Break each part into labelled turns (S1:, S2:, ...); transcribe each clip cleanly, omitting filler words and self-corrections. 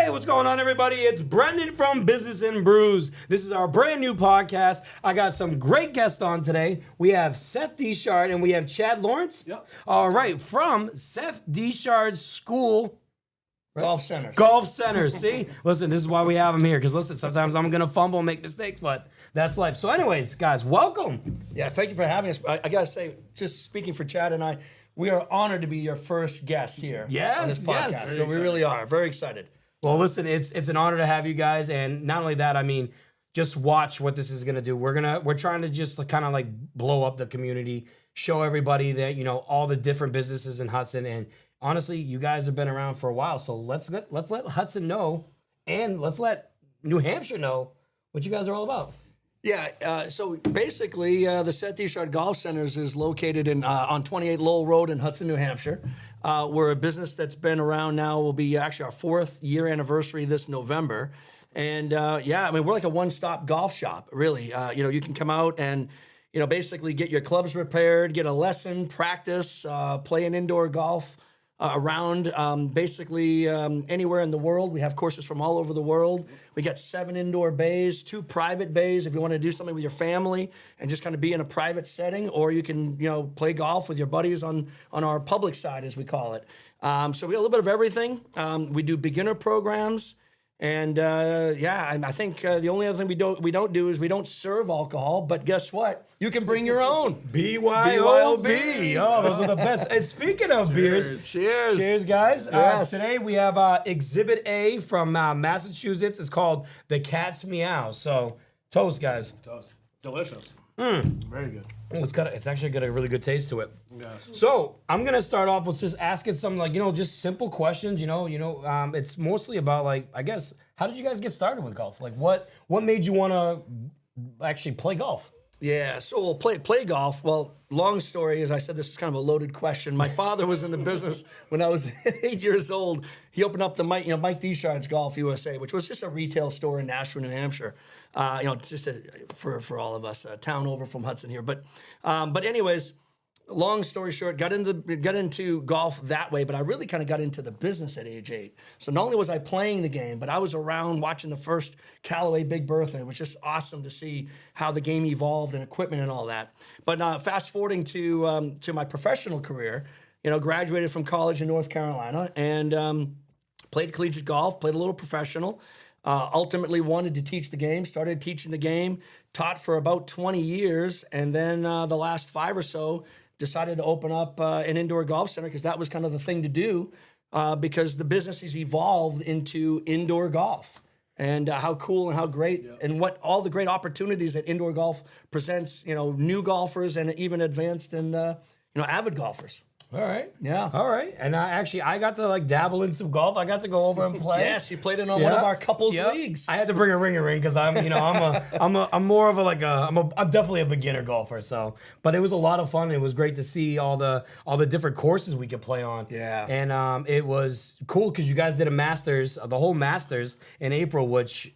S1: Hey, what's going on, everybody? It's Brendan from Business and Brews. This is our brand new podcast. I got some great guests on today. We have Seth Deshard and we have Chad Lawrence.
S2: Yep.
S1: All right, from Seth Deshard's school.
S3: Golf centers.
S1: Golf centers, see? Listen, this is why we have them here, because listen, sometimes I'm going to fumble and make mistakes, but that's life. So anyways, guys, welcome.
S3: Yeah, thank you for having us. I got to say, just speaking for Chad and I, we are honored to be your first guest here on this podcast.
S1: Yes.
S3: So we really are. Very excited.
S1: Well, listen, it's an honor to have you guys, and not only that, I mean, just watch what this is gonna do. We're trying to just kind of like blow up the community, show everybody that all the different businesses in Hudson. And honestly, you guys have been around for a while, so let's let Hudson know, and let's let New Hampshire know what you guys are all about.
S3: Yeah, so basically, the Seth Deshard Golf Centers is located on 28 Lowell Road in Hudson, New Hampshire. We're a business that's been around now. Will be actually our 4th year anniversary this November. And yeah, I mean, we're like a one-stop golf shop, really. You can come out and, basically get your clubs repaired, get a lesson, practice, play an indoor golf around basically anywhere in the world. We have courses from all over the world. We got 7 indoor bays, 2 private bays if you want to do something with your family and just kind of be in a private setting, or you can play golf with your buddies on our public side, as we call it. So we got a little bit of everything. We do beginner programs. And I think the only other thing we don't do is we don't serve alcohol. But guess what? You can bring your own.
S1: BYOB. Oh, those are the best. And speaking of beers, cheers, guys.
S3: Yes.
S1: Today we have Exhibit A from Massachusetts. It's called the Cat's Meow. So toast, guys.
S2: Toast. Delicious. Very good.
S1: Oh, it's actually got a really good taste to it.
S2: Yes.
S1: So I'm gonna start off with just asking some just simple questions. It's mostly about I guess, how did you guys get started with golf? Like what made you want to actually play golf?
S3: Yeah, so we'll play golf. Well, long story, as I said, this is kind of a loaded question. My father was in the business when I was 8 years old. He opened up the Mike Deshard's Golf USA, which was just a retail store in Nashua, New Hampshire. Just for all of us, a town over from Hudson here. But anyways, long story short, got into golf that way, but I really kind of got into the business at age 8. So not only was I playing the game, but I was around watching the first Callaway Big Bertha. It was just awesome to see how the game evolved and equipment and all that. But fast forwarding to my professional career, graduated from college in North Carolina and played collegiate golf, played a little professional. Ultimately wanted to teach the game, started teaching the game, taught for about 20 years, and then the last 5 or so decided to open up an indoor golf center because that was kind of the thing to do because the business has evolved into indoor golf. And how cool and how great and what all the great opportunities that indoor golf presents, new golfers and even advanced and, avid golfers.
S1: All right.
S3: Yeah.
S1: All right. And I got to dabble in some golf. I got to go over and play.
S3: Yes, you played in one of our couples leagues.
S1: I had to bring a ring because I'm more of I'm definitely a beginner golfer. So, but it was a lot of fun. It was great to see all the different courses we could play on.
S3: Yeah.
S1: And it was cool because you guys did a Masters, the whole Masters in April, which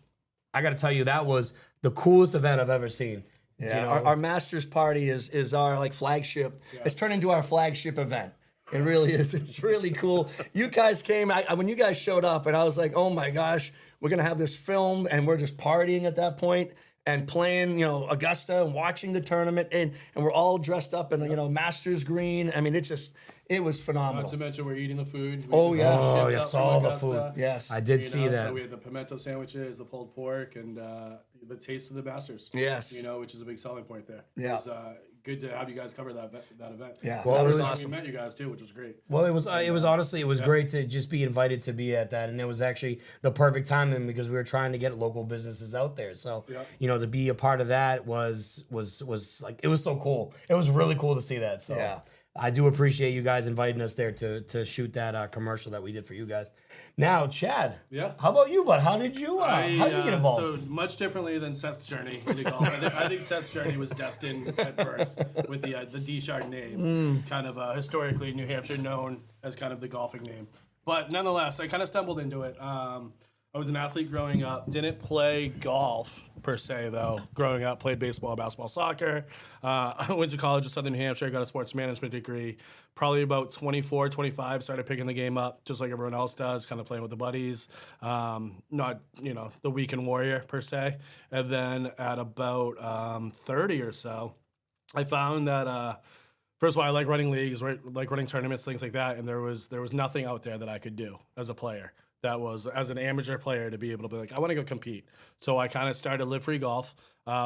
S1: I got to tell you, that was the coolest event I've ever seen.
S3: Yeah, our Masters party is our flagship. Yes. It's turned into our flagship event. It really is. It's really cool. You guys came, when you guys showed up, and I was like, oh my gosh, we're going to have this film, and we're just partying at that point and playing, Augusta and watching the tournament, and we're all dressed up in, Masters green. I mean, it was phenomenal.
S2: Not to mention we're eating the food.
S1: I saw the food.
S3: Yes.
S1: I did see that.
S2: So we had the pimento sandwiches, the pulled pork, and the taste of the Masters.
S3: Yes.
S2: Which is a big selling point there.
S3: Yeah.
S2: It was good to have you guys cover that event.
S3: Yeah.
S1: Well,
S2: that was
S1: awesome.
S2: We met you guys too, which was great.
S1: Well, it was honestly great to just be invited to be at that, and it was actually the perfect timing because we were trying to get local businesses out there. So, to be a part of that was it was so cool. It was really cool to see that. So,
S3: yeah.
S1: I do appreciate you guys inviting us there to shoot that commercial that we did for you guys. Now, Chad.
S2: Yeah.
S1: How about you, bud? How did you get involved?
S2: So much differently than Seth's journey into golf. I think Seth's journey was destined at birth with the Deshard name, kind of historically in New Hampshire known as kind of the golfing name. But nonetheless, I kind of stumbled into it. I was an athlete growing up. Didn't play golf per se, though. Growing up, played baseball, basketball, soccer. I went to college in Southern New Hampshire, got a sports management degree. Probably about 24, 25, started picking the game up just like everyone else does, kind of playing with the buddies. Not, the weekend warrior per se. And then at about 30 or so, I found that... First of all, I like running leagues, right? Like running tournaments, things like that. And there was nothing out there that I could do as a player. That was, as an amateur player, to be able to be like, I want to go compete. So I kind of started Live Free Golf,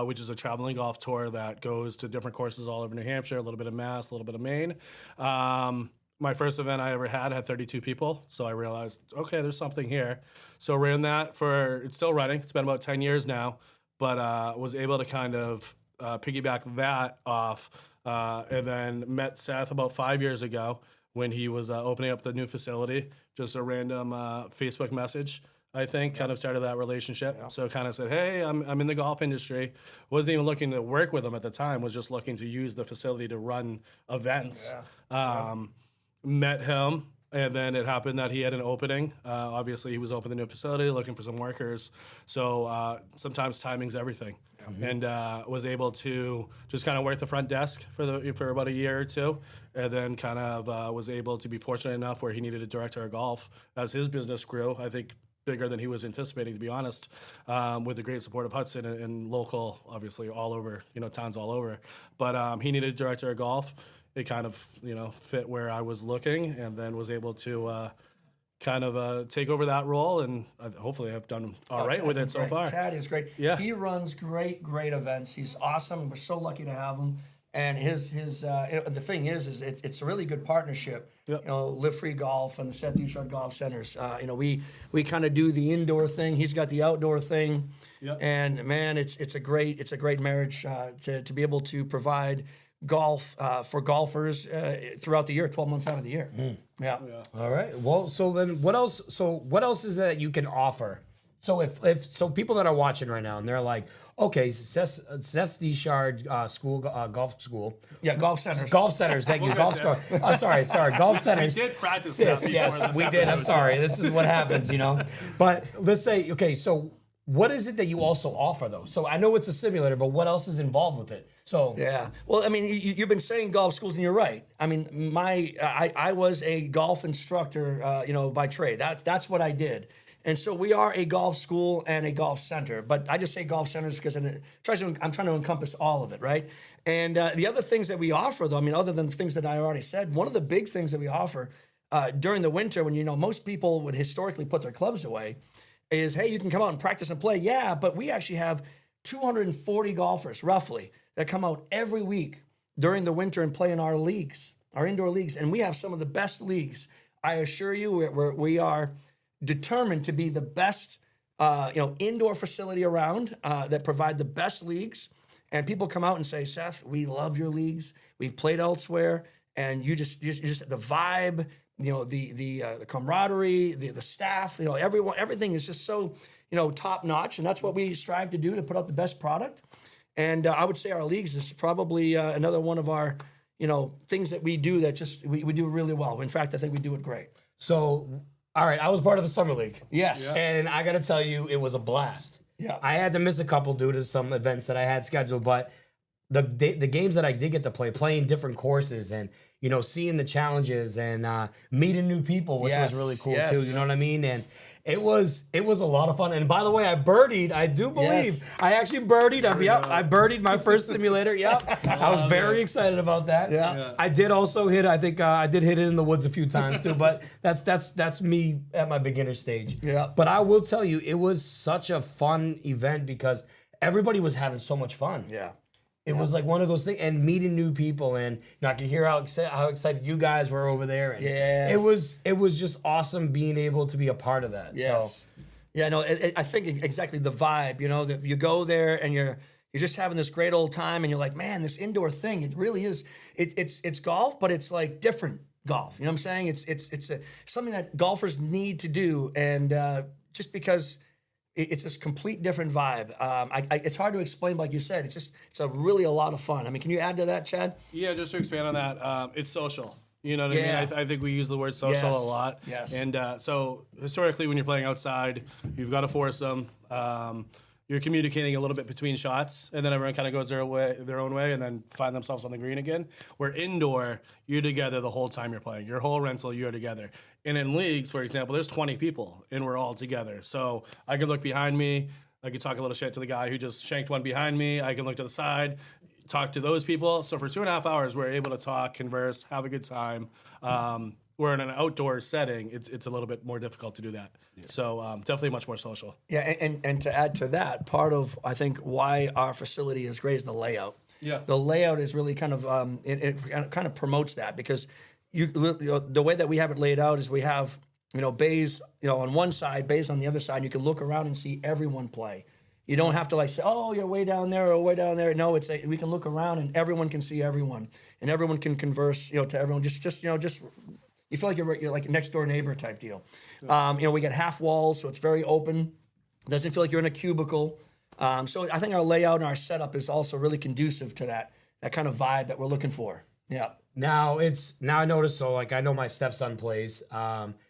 S2: which is a traveling golf tour that goes to different courses all over New Hampshire, a little bit of Mass, a little bit of Maine. My first event I ever had 32 people. So I realized, okay, there's something here. So ran that it's still running. It's been about 10 years now, but was able to kind of piggyback that off. And then met Seth about 5 years ago when he was opening up the new facility. Just a random Facebook message, I think, kind of started that relationship. Yeah. So kind of said, hey, I'm in the golf industry. Wasn't even looking to work with him at the time. Was just looking to use the facility to run events. Yeah. Met him. And then it happened that he had an opening. Obviously, he was opening the new facility, looking for some workers. So sometimes timing's everything. And was able to just kind of work the front desk for about a year or two, and then kind of was able to be fortunate enough where he needed a director of golf as his business grew. I think bigger than he was anticipating, to be honest, with the great support of Hudson and local, obviously all over, towns all over. But he needed a director of golf. It kind of fit where I was looking, and then was able to. Kind of take over that role, and hopefully I've done all right with it so far.
S3: Chad is great. Yeah. He runs great events. He's awesome. We're so lucky to have him. And the thing is it's a really good partnership. Yep. Live Free Golf and the Seth Duchard Golf Centers. We kind of do the indoor thing. He's got the outdoor thing. Yep. And man, it's a great marriage to be able to provide golf for golfers throughout the year, 12 months out of the year. Yeah.
S1: All right. Well, so then what else? So what else is that you can offer? So if people that are watching right now and they're like, okay, Seth Duchard school, golf school.
S3: Yeah, golf centers.
S1: Golf centers. Thank you. Golf store. Sorry. Golf centers.
S2: We did practice
S1: yes,
S2: that.
S1: Yes, we did. I'm sorry. This is what happens, But let's say, okay, so what is it that you also offer though? So I know it's a simulator, but what else is involved with it? So
S3: yeah, well, I mean, you've been saying golf schools, and you're right. I mean, I was a golf instructor, by trade. That's what I did, and so we are a golf school and a golf center. But I just say golf centers because I'm trying to encompass all of it, right? And the other things that we offer, though, I mean, other than the things that I already said, one of the big things that we offer during the winter, when most people would historically put their clubs away, is hey, you can come out and practice and play. Yeah, but we actually have 240 golfers roughly that come out every week during the winter and play in our leagues, our indoor leagues. And we have some of the best leagues. I assure you, we are determined to be the best, indoor facility around that provide the best leagues. And people come out and say, Seth, we love your leagues. We've played elsewhere. And you just the vibe, the camaraderie, the staff, everything is just so, top notch. And that's what we strive to do, to put out the best product. And I would say our leagues is probably another one of our, things that we do that just we do really well. In fact, I think we do it great.
S1: So, all right, I was part of the summer league.
S3: Yes.
S1: Yeah. And I got to tell you, it was a blast.
S3: Yeah.
S1: I had to miss a couple due to some events that I had scheduled, but the games that I did get to play, playing different courses and, seeing the challenges and meeting new people, which was really cool too. You know what I mean? And it was a lot of fun. And by the way, I birdied. I do believe I actually birdied. I birdied my first simulator. Yep. I was very excited about that.
S3: Yeah.
S1: I did also hit. I think I did hit it in the woods a few times too. But that's me at my beginner stage.
S3: Yeah.
S1: But I will tell you, it was such a fun event because everybody was having so much fun.
S3: Yeah.
S1: It was like one of those things, and meeting new people, and I could hear how excited you guys were over there. And it was just awesome being able to be a part of that.
S3: Yes. So. Yeah, no, I think exactly the vibe. That you go there and you're just having this great old time, and you're like, man, this indoor thing, it really is. It's golf, but it's like different golf. You know what I'm saying? It's something that golfers need to do, and just because. It's this complete different vibe. It's hard to explain, like you said. It's a really a lot of fun. I mean, can you add to that, Chad?
S2: Yeah, just to expand on that, it's social. You know what I mean?
S3: Yeah.
S2: I think we use the word social
S3: Yes.
S2: a lot.
S3: Yes.
S2: And so historically, when you're playing outside, you've got a foursome. You're communicating a little bit between shots, and then everyone kind of goes their own way, and then find themselves on the green again. Where indoor, you're together the whole time you're playing. Your whole rental, you're together. And in leagues, for example, there's 20 people, and we're all together. So I could look behind me. I could talk a little shit to the guy who just shanked one behind me. I can look to the side, talk to those people. So for 2.5 hours, we're able to talk, converse, have a good time. Where in an outdoor setting, it's a little bit more difficult to do that. Yeah. So definitely much more social.
S3: Yeah, and to add to that, part of I think why our facility is great is the layout.
S2: Yeah.
S3: The layout is really kind of it kind of promotes that because the way that we have it laid out is we have bays on one side, bays on the other side. And you can look around and see everyone play. You don't have to like say, oh, you're way down there or way down there. No, we can look around and everyone can see everyone, and everyone can converse to everyone. Just you feel like you're like a next door neighbor type deal. We got half walls, so it's very open. Doesn't feel like you're in a cubicle. So I think our layout and our setup is also really conducive to that kind of vibe that we're looking for. Yeah.
S1: Now I notice, so like I know my stepson plays.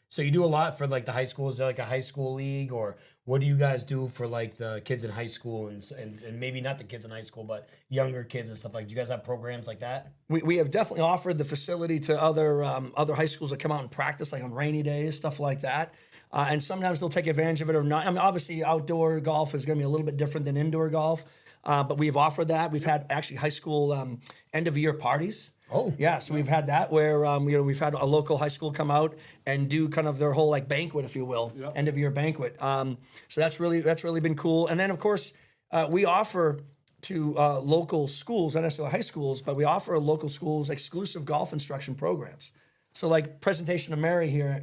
S1: So you do a lot for like the high school. Is there like a high school league, or what do you guys do for like the kids in high school and maybe not the kids in high school, but younger kids and stuff like? Do you guys have programs like that?
S3: We have definitely offered the facility to other high schools that come out and practice, like on rainy days, stuff like that. And sometimes they'll take advantage of it or not. I mean, obviously, outdoor golf is going to be a little bit different than indoor golf, but we've offered that. We've had actually high school end of year parties.
S1: Oh,
S3: yeah. So we've had that where we've had a local high school come out and do kind of their whole like banquet, if you will, end of year banquet. So that's really been cool. And then of course we offer to local schools, not necessarily high schools, but we offer local schools exclusive golf instruction programs. So like Presentation of Mary here,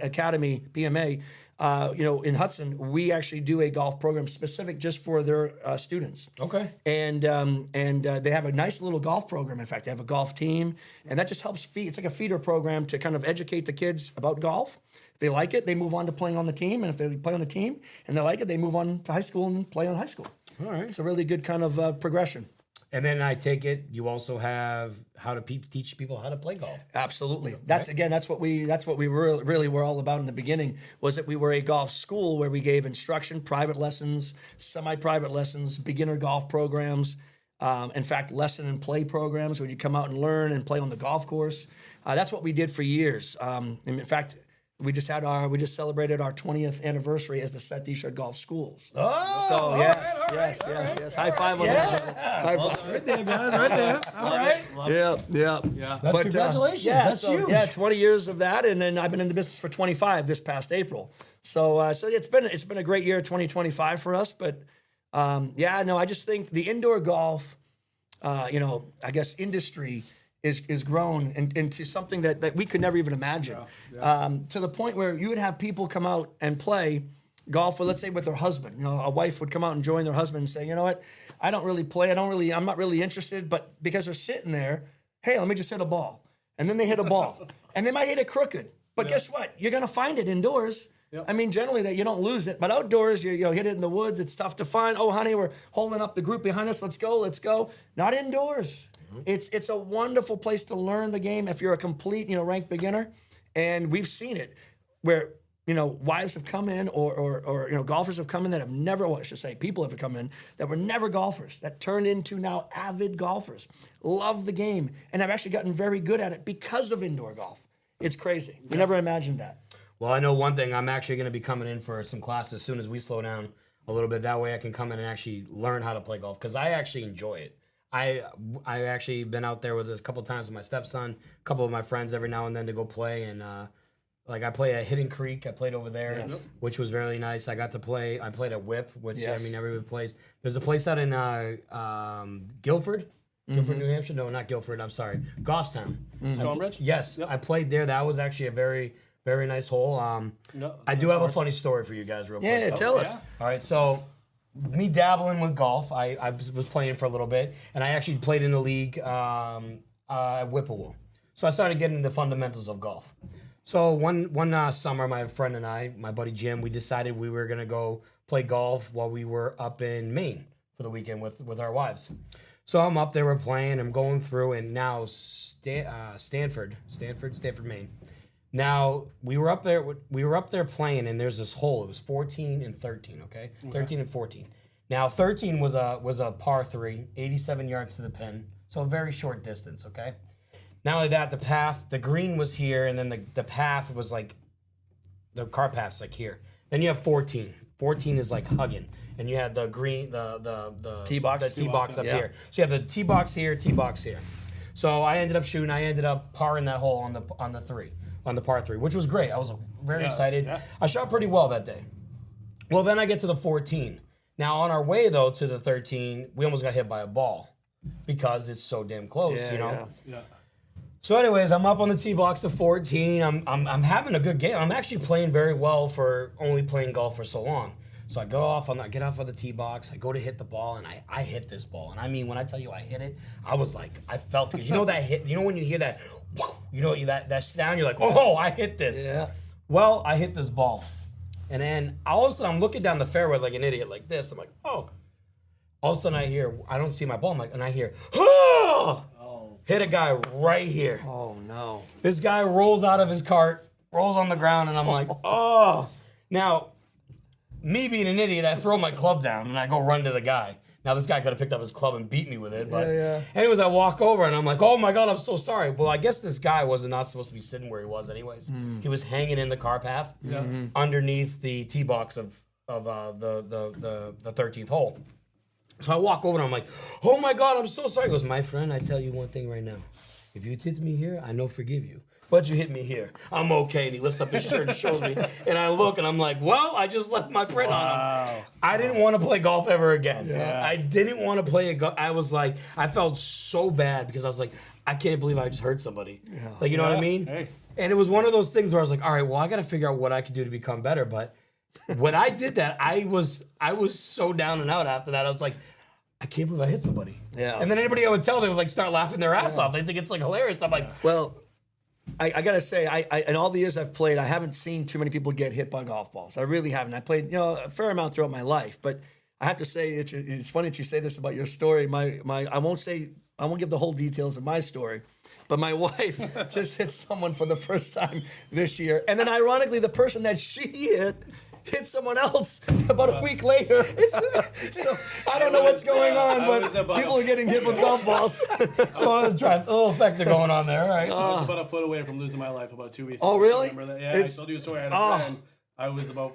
S3: Academy, PMA, in Hudson, we actually do a golf program specific just for their students.
S1: Okay.
S3: And they have a nice little golf program. In fact, they have a golf team, and that just helps feed. It's like a feeder program to kind of educate the kids about golf. If they like it, they move on to playing on the team, and if they play on the team and they like it, they move on to high school and play on high school.
S1: All right.
S3: It's a really good kind of progression.
S1: And then I take it you also have how to teach people how to play golf.
S3: Absolutely. That's what we really were all about in the beginning, was that we were a golf school where we gave instruction, private lessons, semi-private lessons, beginner golf programs, in fact, lesson and play programs where you come out and learn and play on the golf course. That's what we did for years. In fact, we just celebrated our 20th anniversary as the Sidehustle Golf Schools.
S1: Oh,
S3: so yes. High five on that. High five.
S1: Right there, guys. Right there. All right.
S3: Yeah.
S1: That's congratulations. That's huge.
S3: Yeah, 20 years of that, and then I've been in the business for 25 this past April. So it's been a great year, 2025 for us. But I just think the indoor golf, I guess industry is grown into something that we could never even imagine. To the point where you would have people come out and play golf, let's say with their husband. A wife would come out and join their husband and say, you know what, I don't really play. I'm not really interested, but because they're sitting there, hey, let me just hit a ball. And then they hit a ball. And they might hit it crooked. But guess what? You're going to find it indoors. Yep. I mean, generally that you don't lose it. But outdoors, you hit it in the woods. It's tough to find. Oh, honey, we're holding up the group behind us. Let's go. Not indoors. It's a wonderful place to learn the game if you're a complete, ranked beginner. And we've seen it where, wives have come in or golfers have come in that have never, well, I should say people have come in that were never golfers that turned into now avid golfers, love the game, and have actually gotten very good at it because of indoor golf. It's crazy. We never imagined that.
S1: Well, I know one thing. I'm actually going to be coming in for some classes as soon as we slow down a little bit. That way I can come in and actually learn how to play golf because I actually enjoy it. I actually been out there with a couple of times with my stepson, a couple of my friends every now and then to go play. And I play at Hidden Creek. I played over there, which was really nice. I played at Whip, which everybody plays. There's a place out in Guilford. Guilford, New Hampshire? No, not Guilford. I'm sorry. Goffstown.
S2: Stonebridge?
S1: Yes. Yep. I played there. That was actually a very, very nice hole. I do have a funny story for you guys real quick.
S3: Yeah, tell us.
S1: All right, so me dabbling with golf, I was playing for a little bit, and I actually played in the league at Whippoorwill. So I started getting the fundamentals of golf. So one summer, my friend and I, my buddy Jim, we decided we were going to go play golf while we were up in Maine for the weekend with our wives. So I'm up there, we're playing, I'm going through, and now Stanford, Maine. Now we were up there playing, and there's this hole. It was 14 and 13, okay? 13 and 14. Now 13 was a par 3, 87 yards to the pin, so a very short distance, okay? Not only that, the green was here, and then the path was like, the car path's like here. Then you have 14. 14 is like hugging, and you had the green, the
S3: tee box,
S1: the tee box up here. So you have the tee box here, tee box here. So I ended up shooting. I ended up parring that hole on the par 3, which was great. I was very excited.
S2: Yeah.
S1: I shot pretty well that day. Well, then I get to the 14. Now on our way though to the 13, we almost got hit by a ball because it's so damn close, you know.
S2: Yeah.
S1: So, anyways, I'm up on the tee box of 14. I'm having a good game. I'm actually playing very well for only playing golf for so long. So I get off on the tee box. I go to hit the ball, and I hit this ball. And I mean, when I tell you I hit it, I was like, I felt it. You know that hit. You know when you hear that, you know that sound. You're like, oh, I hit this.
S3: Yeah.
S1: Well, I hit this ball, and then all of a sudden I'm looking down the fairway like an idiot, like this. I'm like, oh. All of a sudden I don't see my ball. And I hear, oh. Hit a guy right here.
S3: Oh, no.
S1: This guy rolls out of his cart, rolls on the ground, and I'm like, oh. Now, me being an idiot, I throw my club down, and I go run to the guy. Now, this guy could have picked up his club and beat me with it. But anyways, I walk over, and I'm like, oh, my God, I'm so sorry. Well, I guess this guy was not supposed to be sitting where he was anyways. He was hanging in the car path underneath the tee box of the 13th hole. So I walk over and I'm like, oh my God, I'm so sorry. He goes, my friend, I tell you one thing right now. If you hit me here, I no forgive you. But you hit me here. I'm okay. And he lifts up his shirt and shows me. And I look and I'm like, well, I just left my print on him. I didn't want to play golf ever again.
S2: Yeah.
S1: I didn't want to play I was like, I felt so bad because I was like, I can't believe I just hurt somebody. Yeah. Like, you know what I mean?
S2: Hey.
S1: And it was one of those things where I was like, all right, well, I got to figure out what I could do to become better. But when I did that, I was so down and out after that. I was like, I can't believe I hit somebody.
S3: Yeah.
S1: And then anybody I would tell, they would like start laughing their ass off. They think it's like hilarious. I'm like,
S3: Well, I gotta say, I in all the years I've played, I haven't seen too many people get hit by golf balls. I really haven't. I played, a fair amount throughout my life, but I have to say, it's funny that you say this about your story. I won't give the whole details of my story, but my wife just hit someone for the first time this year, and then ironically, the person that she hit someone else about a week later. So I don't know what's going on, but people are getting hit with golf balls.
S1: so a little effect going on there, right?
S2: I was about a foot away from losing my life about 2 weeks ago.
S3: Oh, really?
S2: Remember that? Yeah, I told you a story. I had a friend. I was about,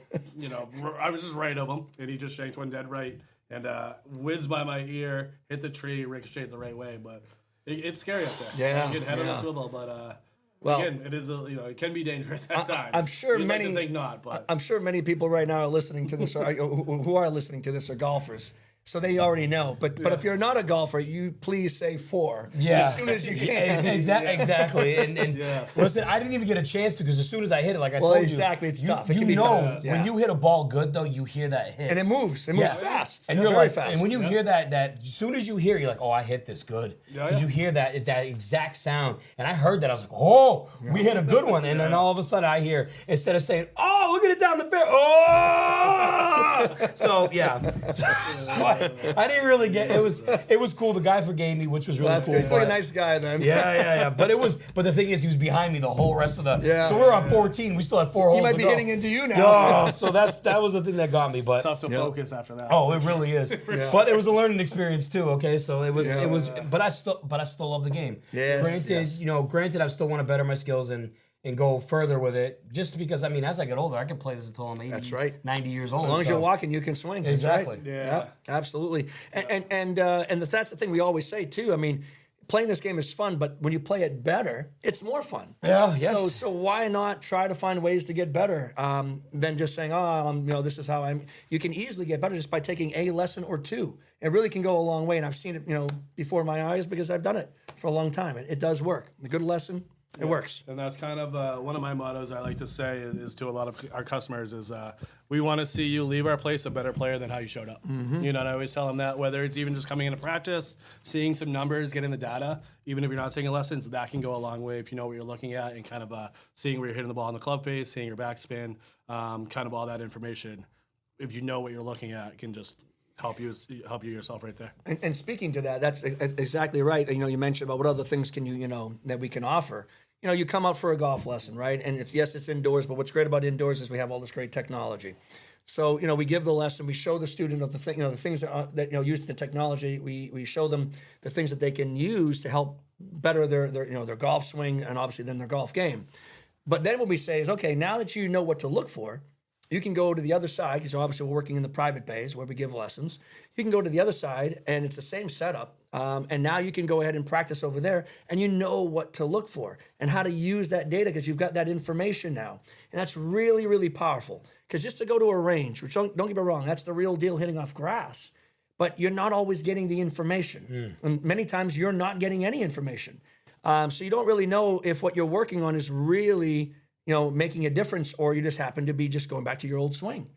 S2: I was just right of him, and he just shanked one dead right, and whizzed by my ear, hit the tree, ricocheted the right way, but it's scary up there.
S3: Yeah,
S2: You get head on a swivel, but
S3: well,
S2: again, it is it can be dangerous at times.
S3: I'm sure
S2: You'd
S3: many
S2: like to think not, but
S3: I'm sure many people right now are listening to this, or who are listening to this, are golfers. So they already know. But if you're not a golfer, you please say 4 as soon as you can.
S1: Exactly. And
S2: Yes.
S1: listen, I didn't even get a chance to because as soon as I hit it, like I told you,
S3: exactly, it's tough. It
S1: You
S3: can be
S1: know,
S3: tough.
S1: when you hit a ball good though, you hear that hit,
S3: And it moves. It moves fast.
S1: And you're
S3: very
S1: like,
S3: fast.
S1: and when you hear that as soon as you hear, you're like, oh, I hit this good, because you hear that exact sound. And I heard that, I was like, oh, we hit a good one. And then all of a sudden, I hear instead of saying, oh, look at it down the fair, oh, so I didn't really get it was cool. The guy forgave me, which was really
S3: That's
S1: cool.
S3: good. He's like a nice guy then.
S1: Yeah. But the thing is, he was behind me the whole rest of the.
S3: Yeah.
S1: So we're on 14. We still had 4 holes.
S3: He might
S1: to
S3: be
S1: go.
S3: hitting into you now.
S1: So that was the thing that got me. But
S2: tough to focus after that.
S1: oh, it really is. But it was a learning experience too. Okay, so it was. But I still love the game.
S3: Yes,
S1: Granted, I still want to better my skills and go further with it. Just because as I get older, I can play this until I'm 80.
S3: That's right.
S1: 90 years old.
S3: As long as you're walking, you can swing. That's
S1: Exactly.
S3: right.
S2: Yeah.
S3: Yep, absolutely. And that's the thing we always say too. I mean, playing this game is fun, but when you play it better, it's more fun.
S1: Yeah. Yes.
S3: So why not try to find ways to get better than just saying, this is how I'm. You can easily get better just by taking a lesson or two. It really can go a long way, and I've seen it, before my eyes because I've done it for a long time. It does work. A good lesson. It works.
S2: And that's kind of one of my mottos I like to say is to a lot of our customers is we want to see you leave our place a better player than how you showed up.
S3: Mm-hmm.
S2: And I always tell them that whether it's even just coming into practice, seeing some numbers, getting the data, even if you're not taking lessons, that can go a long way if you know what you're looking at and kind of seeing where you're hitting the ball in the club face, seeing your backspin, kind of all that information. If you know what you're looking at, it can just help you yourself right there.
S3: And speaking to that, that's exactly right. You mentioned about what other things can that we can offer. You come out for a golf lesson, right? And it's indoors, but what's great about indoors is we have all this great technology. So, we give the lesson, we show the student of the things that use the technology. We show them the things that they can use to help better their golf swing and obviously then their golf game. But then what we say is, okay, now that you know what to look for, you can go to the other side, because obviously we're working in the private bays where we give lessons. You can go to the other side, and it's the same setup. And now you can go ahead and practice over there, and you know what to look for and how to use that data because you've got that information now. And that's really, really powerful. Because just to go to a range, which don't get me wrong, that's the real deal, hitting off grass. But you're not always getting the information. And many times you're not getting any information. So you don't really know if what you're working on is really making a difference, or you just happen to be just going back to your old swing.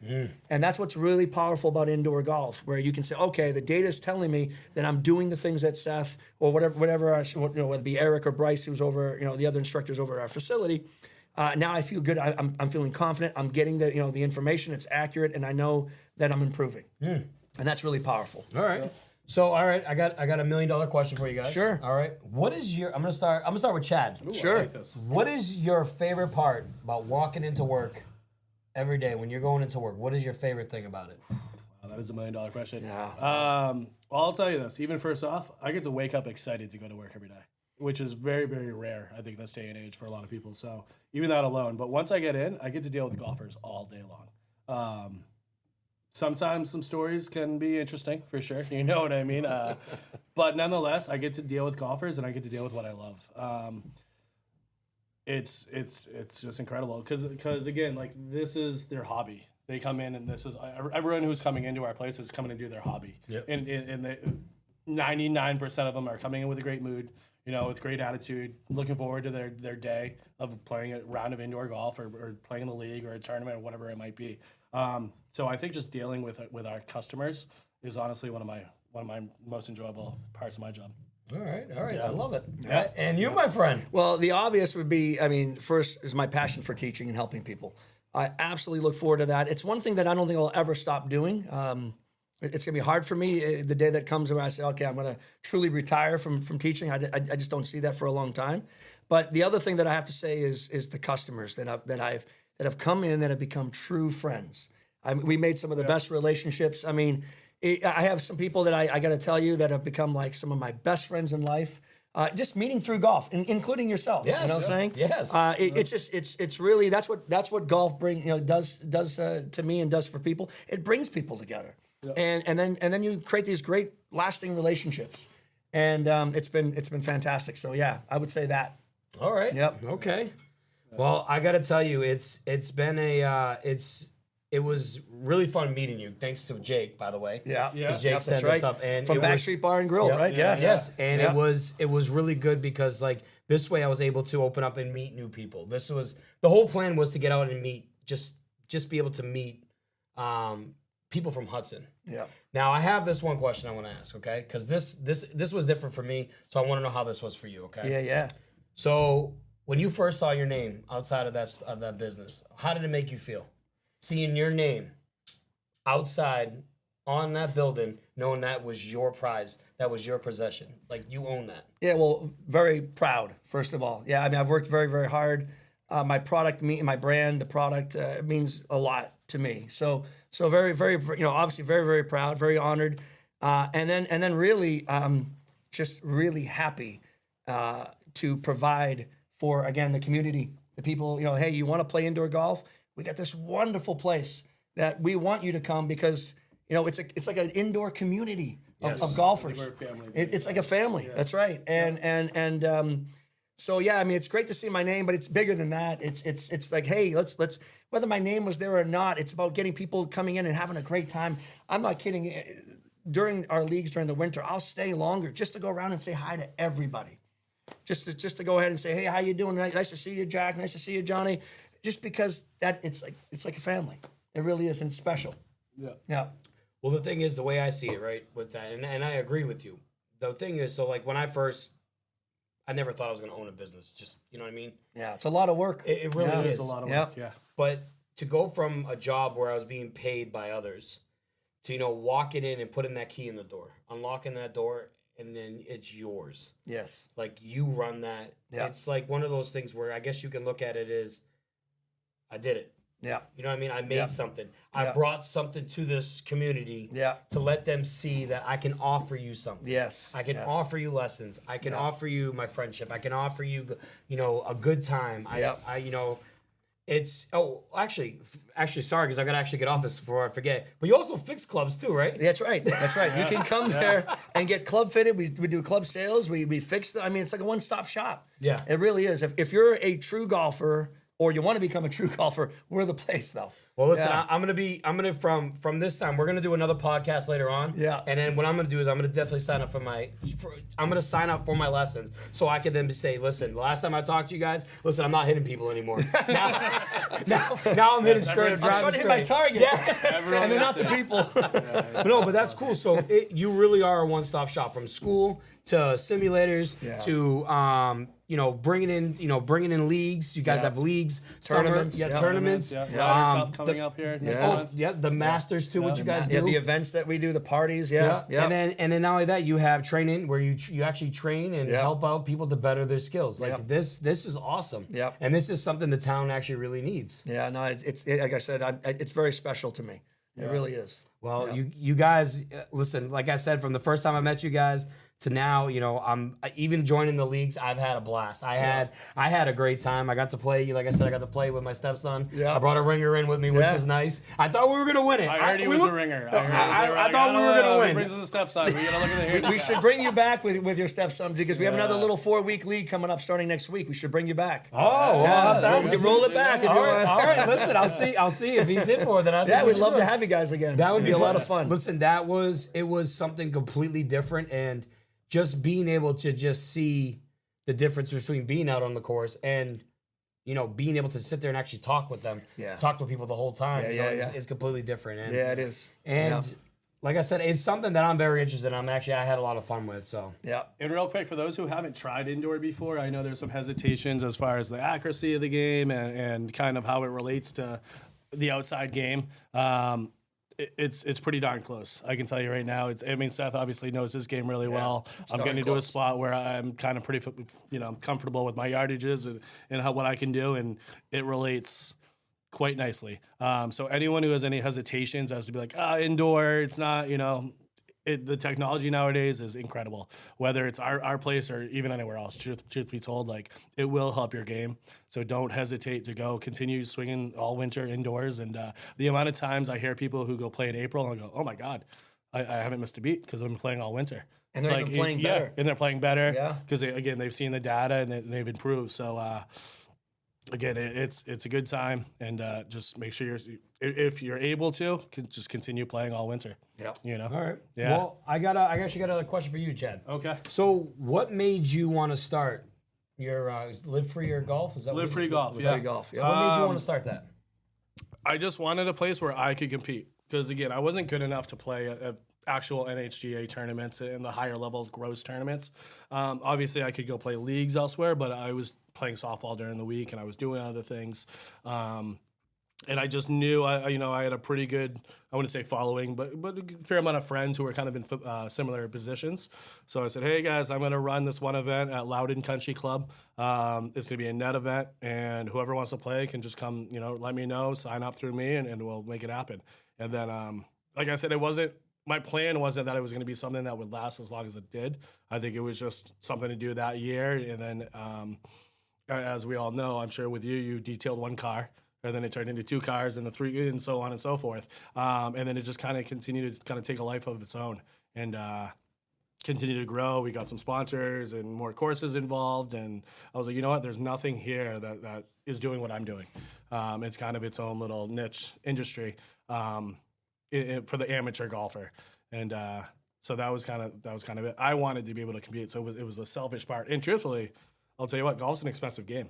S3: And that's what's really powerful about indoor golf, where you can say, okay, the data is telling me that I'm doing the things that Seth or whatever, whether it be Eric or Bryce, who's over, the other instructors over at our facility. Now I feel good. I'm feeling confident. I'm getting the information. It's accurate, and I know that I'm improving. And that's really powerful.
S1: All right. So, all right, I got a $1 million question for you guys.
S3: Sure.
S1: All right. What is your? I'm gonna start with Chad.
S2: Ooh,
S3: Sure.
S2: I like this.
S1: What is your favorite part about walking into work every day when you're going into work? What is your favorite thing about it?
S2: Wow, that is $1 million question.
S3: Yeah.
S2: Well, I'll tell you this. Even first off, I get to wake up excited to go to work every day, which is very, very rare, I think, this day and age for a lot of people. So even that alone. But once I get in, I get to deal with golfers all day long. Sometimes some stories can be interesting, for sure. You know what I mean? But nonetheless, I get to deal with golfers, and I get to deal with what I love. It's just incredible because again, like, this is their hobby. They come in, and this is everyone who's coming into our place is coming to do their hobby.
S1: Yep.
S2: And the 99% of them are coming in with a great mood, with great attitude, looking forward to their day of playing a round of indoor golf or playing in the league or a tournament or whatever it might be. So I think just dealing with our customers is honestly one of my most enjoyable parts of my job.
S1: All right. I love it. Yeah. And you, my friend.
S3: Well, the obvious would be, first is my passion for teaching and helping people. I absolutely look forward to that. It's one thing that I don't think I'll ever stop doing. It's going to be hard for me the day that comes where I say, okay, I'm going to truly retire from teaching. I just don't see that for a long time. But the other thing that I have to say is the customers that have come in that have become true friends. We made some of the best relationships. I have some people that I got to tell you that have become like some of my best friends in life. Just meeting through golf, including yourself.
S1: Yes.
S3: You know what I'm saying?
S1: Yes.
S3: It's really that's what golf does to me and does for people. It brings people together, and then you create these great lasting relationships, and it's been fantastic. So yeah, I would say that.
S1: All right.
S3: Yep.
S1: Okay. Well, I got to tell you, it was really fun meeting you. Thanks to Jake, by the way.
S3: Yeah.
S1: Jake set us up, and
S3: from
S1: it was-
S3: Backstreet Bar and Grill,
S1: Yep.
S3: right?
S1: Yes. And
S3: Yeah.
S1: it was really good because like this way I was able to open up and meet new people. The whole plan was to get out and meet, just be able to meet people from Hudson.
S3: Yeah.
S1: Now I have this one question I want to ask, okay? Because this was different for me, so I want to know how this was for you, okay?
S3: Yeah.
S1: So when you first saw your name outside of that business, how did it make you feel? Seeing your name outside on that building, knowing that was your prize, that was your possession, like you own that.
S3: Yeah, well, very proud, first of all. Yeah, I've worked very, very hard. My product, my brand, the product means a lot to me. So very, very, obviously very, very proud, very honored. And then really, just really happy to provide for, again, the community, the people, hey, you want to play indoor golf? We got this wonderful place that we want you to come because, it's like an indoor community of golfers.
S2: We're a family.
S3: It's like a family. Yeah. That's right. And so yeah, it's great to see my name, but it's bigger than that. It's like, hey, let's whether my name was there or not, it's about getting people coming in and having a great time. I'm not kidding. During our leagues during the winter, I'll stay longer just to go around and say hi to everybody. Just to go ahead and say, hey, how you doing? Nice to see you, Jack. Nice to see you, Johnny. Just because it's like a family. It really is, and it's special. Yeah.
S1: Well, the thing is, the way I see it, right, with that, and I agree with you. The thing is, so like when I never thought I was going to own a business. Just, you know what I mean?
S3: Yeah, it's a lot of work.
S1: It really is.
S2: It's a lot of work. Yeah.
S1: But to go from a job where I was being paid by others to, walking in and putting that key in the door, unlocking that door, and then it's yours.
S3: Yes.
S1: Like you run that.
S3: Yeah.
S1: It's like one of those things where I guess you can look at it as, I did it.
S3: Yeah.
S1: You know what I mean? I made something. I
S3: Yeah.
S1: brought something to this community
S3: Yeah.
S1: to let them see that I can offer you something.
S3: Yes.
S1: I can
S3: Yes.
S1: offer you lessons. I can offer you my friendship. I can offer you, a good time. It's actually, sorry, because I gotta actually get off this before I forget. But you also fix clubs too, right?
S3: That's right. That's right. You can come there and get club fitted. We do club sales. We fix them. I mean, it's like a one-stop shop.
S1: Yeah.
S3: It really is. If you're a true golfer or you want to become a true golfer, we're the place though.
S1: Well, listen,
S3: Yeah.
S1: I'm gonna from this time, we're gonna do another podcast later on.
S3: Yeah.
S1: And then what I'm gonna do is I'm gonna definitely sign up I'm gonna sign up for my lessons so I can then say, listen, the last time I talked to you guys, listen, I'm not hitting people anymore. now I'm hitting straight.
S3: I'm trying to hit my target.
S1: Yeah.
S2: Everyone
S3: And they're not
S2: is
S3: the
S2: it.
S3: people.
S1: But that's cool. So you really are a one-stop shop, from school to simulators to bringing in leagues. You guys
S3: Yeah.
S1: have leagues,
S3: Tournaments.
S1: summer,
S3: Yeah.
S1: tournaments.
S2: Yeah. Ryder Cup coming up here next month.
S1: The Masters too. What you guys do?
S3: Yeah, the events that we do, the parties. Yeah.
S1: And then not only that, you have training where you actually train and
S3: Yeah.
S1: help out people to better their skills. Like
S3: Yep.
S1: this is awesome.
S3: Yep.
S1: And this is something the town actually really needs.
S3: Yeah, no, it's like I said, it's very special to me. It really is.
S1: Well, you guys, listen, like I said, from the first time I met you guys to now, I'm even joining the leagues. I've had a blast. I had a great time. I got to play, like I said, I got to play with my stepson.
S3: Yeah.
S1: I brought a ringer in with me, which
S3: Yeah.
S1: was nice. I thought we were gonna win it.
S2: I heard he was a ringer. I
S1: thought we were gonna win.
S2: He brings us a stepson. We gotta look at the handicaps.
S3: We should bring you back with your stepson because we have another little 4-week league coming up starting next week. We should bring you back.
S1: Oh, well,
S3: We can roll it back. If you
S1: all right,
S3: want.
S1: all right. Listen, I'll see if he's in for it. Then I think
S3: Yeah,
S1: we
S3: we'd
S1: should
S3: love
S1: do
S3: to
S1: it.
S3: have you guys again.
S1: That would be
S3: a lot of fun.
S1: Listen, it was something completely different, and just being able to just see the difference between being out on the course and being able to sit there and actually talk with them, talk to people the whole time, is completely different. And,
S3: Yeah, it is.
S1: And like I said, it's something that I'm very interested in. I had a lot of fun with. So
S3: Yeah.
S2: And real quick, for those who haven't tried indoor before, I know there's some hesitations as far as the accuracy of the game and kind of how it relates to the outside game. It's pretty darn close. I can tell you right now. Seth obviously knows his game really well. I'm getting into a spot where I'm kind of pretty, comfortable with my yardages and what I can do, and it relates quite nicely. So anyone who has any hesitations as to be like, indoor, it's not, the technology nowadays is incredible. Whether it's our place or even anywhere else, truth be told, like it will help your game. So don't hesitate to continue swinging all winter indoors. And the amount of times I hear people who go play in April and I go, oh my God, I haven't missed a beat because I've been playing all winter.
S3: And they're even playing better.
S2: And they're playing better.
S3: Yeah.
S2: Because they've seen the data and they've improved. So again, it's a good time, and just make sure if you're able to, just continue playing all winter.
S3: Yeah.
S1: all right.
S2: Yeah.
S1: Well, I actually got another question for you, Chad.
S2: Okay.
S1: So what made you want to start your Live Free or Golf? Is that
S2: Live
S1: what
S2: Free Golf.
S3: Free
S2: Yeah.
S3: golf.
S1: What
S3: Yeah.
S1: made you want to start that?
S2: I just wanted a place where I could compete because again, I wasn't good enough to play at actual NHGA tournaments and the higher level gross tournaments. Obviously, I could go play leagues elsewhere, but I was playing softball during the week and I was doing other things. And I just knew I had a pretty good, I wouldn't say following, but a fair amount of friends who were kind of in similar positions. So I said, hey guys, I'm going to run this one event at Loudon Country Club. It's going to be a net event, and whoever wants to play can just come, let me know, sign up through me, and we'll make it happen. And then, like I said, my plan wasn't that it was going to be something that would last as long as it did. I think it was just something to do that year. And then, as we all know, I'm sure with you detailed one car, and then it turned into 2 cars and 3, and so on and so forth. And then it just kind of continued to kind of take a life of its own and continue to grow. We got some sponsors and more courses involved. And I was like, you know what? There's nothing here that is doing what I'm doing. It's kind of its own little niche industry for the amateur golfer. And so that was kind of it. I wanted to be able to compete. So it was the selfish part. And truthfully, I'll tell you what, golf's an expensive game.